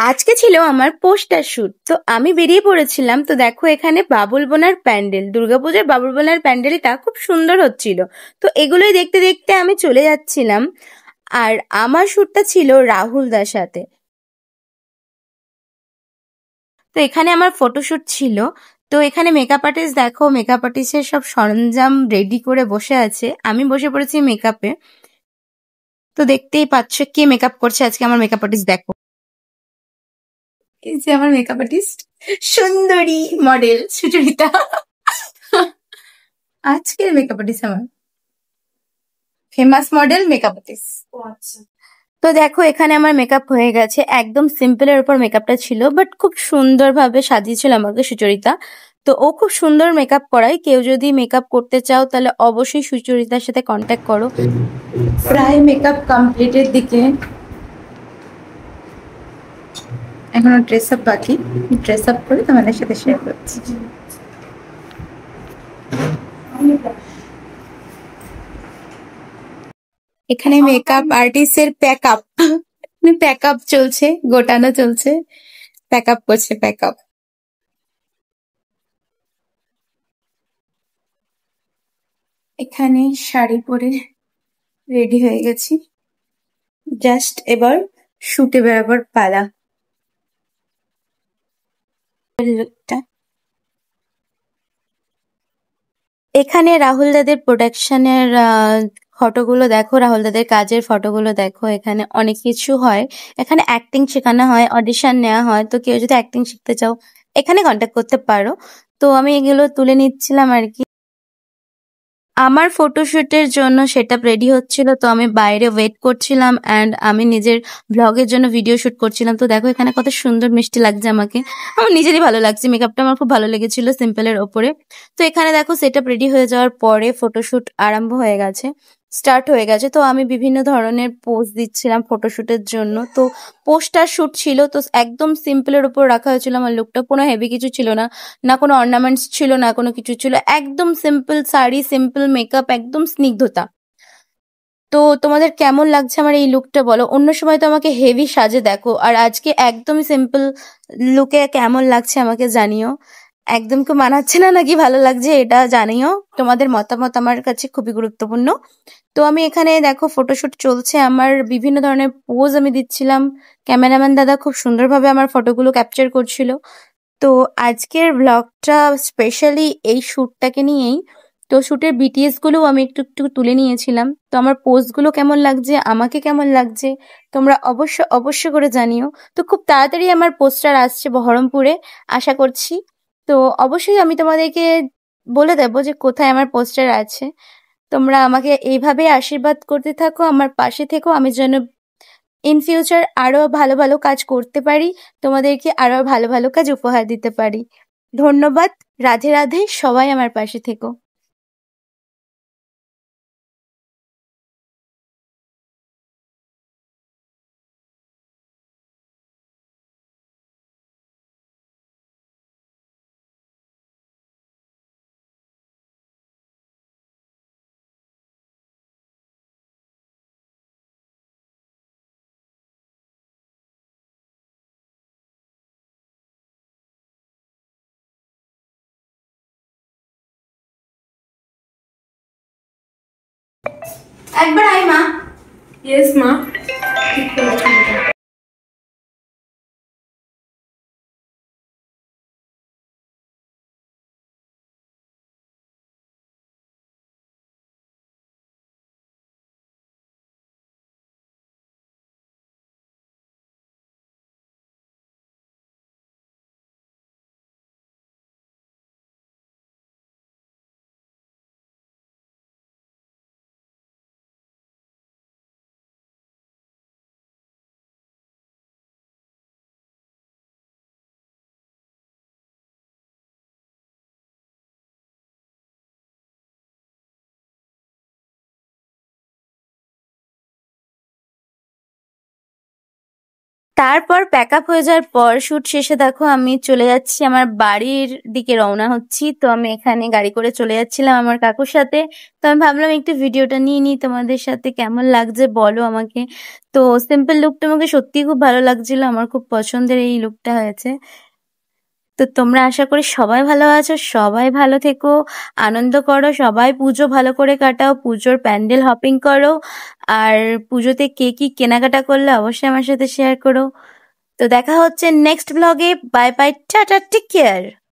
আজকে ছিল আমার পোস্টার শুট, তো আমি বেরিয়ে পড়েছিলাম। তো দেখো এখানে বাবুল বোনার প্যান্ডেল, দুর্গাপূজার বাবুল বোনার প্যান্ডেলটা খুব সুন্দর হচ্ছিল। তো এগুলোই দেখতে দেখতে আমি চলে যাচ্ছিলাম। আর আমার শুটটা ছিল রাহুল দার সাথে। তো এখানে আমার ফটোশুট ছিল। তো এখানে মেকআপ আর্টিস্ট, দেখো মেকআপ আর্টিস্টের সব সরঞ্জাম রেডি করে বসে আছে, আমি বসে পড়েছি মেকআপে। তো দেখতেই পাচ্ছ কে মেকআপ করছে আজকে আমার মেকআপ আর্টিস্ট, দেখো এই যে আমার মেকআপ আর্টিস্ট, সুন্দরী মডেল সুচরিতা। আজকের মেকআপ আর্টিস্ট আমার ফেমাস মডেল মেকআপ আর্টিস্ট। তো দেখো এখানে আমার মেকআপ হয়ে গেছে, একদম সিম্পলের উপর মেকআপটা ছিল, বাট খুব সুন্দরভাবে সাজিয়েছিল আমাকে সুচরিতা। তো ও খুব সুন্দর মেকআপ করায়, কেউ যদি মেকআপ করতে চাও তাহলে অবশ্যই সুচরিতার সাথে কন্ট্যাক্ট করো। প্রায় মেকআপ কমপ্লিটের দিকে, এখনো ড্রেস আপ বাকি, ড্রেস আপ করে তোমাদের সাথে শেয়ার করছি। এখানে মেকআপ আর্টিস্টের প্যাকআপ, প্যাকআপ চলছে, গোটানো চলছে, প্যাকআপ করছে প্যাকআপ। এখানে শাড়ি পরে রেডি হয়ে গেছি, জাস্ট এবার শুটে বেরোবার পালা। লুকটা এখানে রাহুল দাদের প্রোডাকশনের ফটোগুলো দেখো, রাহুল দাদের কাজের ফটোগুলো দেখো। এখানে অনেক কিছু হয়, এখানে অ্যাক্টিং শেখানো হয়, অডিশন নেওয়া হয়। তো কেউ যদি অ্যাক্টিং শিখতে চাও এখানে কন্ট্যাক্ট করতে পারো। তো আমি এগুলো তুলে নিচ্ছিলাম আর কি। আমার ফটোশুটের জন্য সেটআপ রেডি হচ্ছিল, তো আমি বাইরে ওয়েট করছিলাম অ্যান্ড আমি নিজের ব্লগের জন্য ভিডিও শুট করছিলাম। তো দেখো এখানে কত সুন্দর মিষ্টি লাগছে আমাকে, আমার নিজেরই ভালো লাগছে, মেকআপটা আমার খুব ভালো লেগেছিল সিম্পলের ওপরে। তো এখানে দেখো সেটআপ রেডি হয়ে যাওয়ার পরে ফটোশুট আরম্ভ হয়ে গেছে, স্টার্ট হয়ে গেছে। তো আমি বিভিন্ন ধরনের পোজ দিচ্ছিলাম ফটোশুটের জন্য। তো পোস্টার শুট ছিল, তো একদম সিম্পলের উপর রাখা হয়েছিল আমার লুকটা, কোনো হেভি কিছু ছিল না, না কোনো অর্নামেন্টস ছিল, না কোনো কিছু ছিল, একদম সিম্পল শাড়ি, সিম্পল মেকআপ, একদম স্নিগ্ধতা। তো তোমাদের কেমন লাগছে আমার এই লুকটা বলো, অন্য সময় তো আমাকে হেভি সাজে দেখো, আর আজকে একদম সিম্পল লুকে কেমন লাগছে আমাকে জানিও। একদম কি মানাচ্ছে না নাকি ভালো লাগছে এটা জানিও, তোমাদের মতামত আমার কাছে খুবই গুরুত্বপূর্ণ। তো আমি এখানে দেখো ফটোশুট চলছে আমার, বিভিন্ন ধরনের পোজ আমি দিচ্ছিলাম, ক্যামেরাম্যান দাদা খুব সুন্দরভাবে আমার ফটোগুলো ক্যাপচার করছিল। তো আজকের ব্লগটা স্পেশালি এই শ্যুটটাকে নিয়েই। তো শ্যুটের বিটিএস গুলোও আমি একটু একটু তুলে নিয়েছিলাম। তো আমার পোস্টগুলো কেমন লাগছে, আমাকে কেমন লাগছে, তোমরা অবশ্য অবশ্য করে জানিও। তো খুব তাড়াতাড়ি আমার পোস্টার আসছে বহরমপুরে, আশা করছি। তো অবশ্যই আমি তোমাদেরকে বলে দেবো যে কোথায় আমার পোস্টার আছে। তোমরা আমাকে এইভাবে আশীর্বাদ করতে থাকো, আমার পাশে থেকো, আমি যেন ইন ফিউচার আরো ভালো ভালো কাজ করতে পারি, তোমাদেরকে আরো ভালো ভালো কাজ উপহার দিতে পারি। ধন্যবাদ। রাধে রাধে, সবাই আমার পাশে থেকো। একবার আয় মা। ইয়েস মা। তারপর প্যাকআপ হয়ে যাওয়ার পর শুট শেষে দেখো আমি চলে যাচ্ছি আমার বাড়ির দিকে রওনা হচ্ছি। তো আমি এখানে গাড়ি করে চলে যাচ্ছিলাম আমার কাকুর সাথে। তো আমি ভাবলাম একটু ভিডিওটা নিয়ে নিই, তোমাদের সাথে কেমন লাগছে বলো আমাকে। তো সিম্পল লুকটা আমাকে সত্যিই খুব ভালো লাগছিল, আমার খুব পছন্দের এই লুকটা হয়েছে। তো তোমরা আশা করি সবাই ভালো আছো, সবাই ভালো থেকো, আনন্দ করো, সবাই পুজো ভালো করে কাটাও, পুজোর প্যান্ডেল হপিং করো। আর পুজোতে কে কি কেনাকাটা করলে অবশ্যই আমার সাথে শেয়ার করো। তো দেখা হচ্ছে নেক্সট ব্লগে। Bye bye, tata, take care.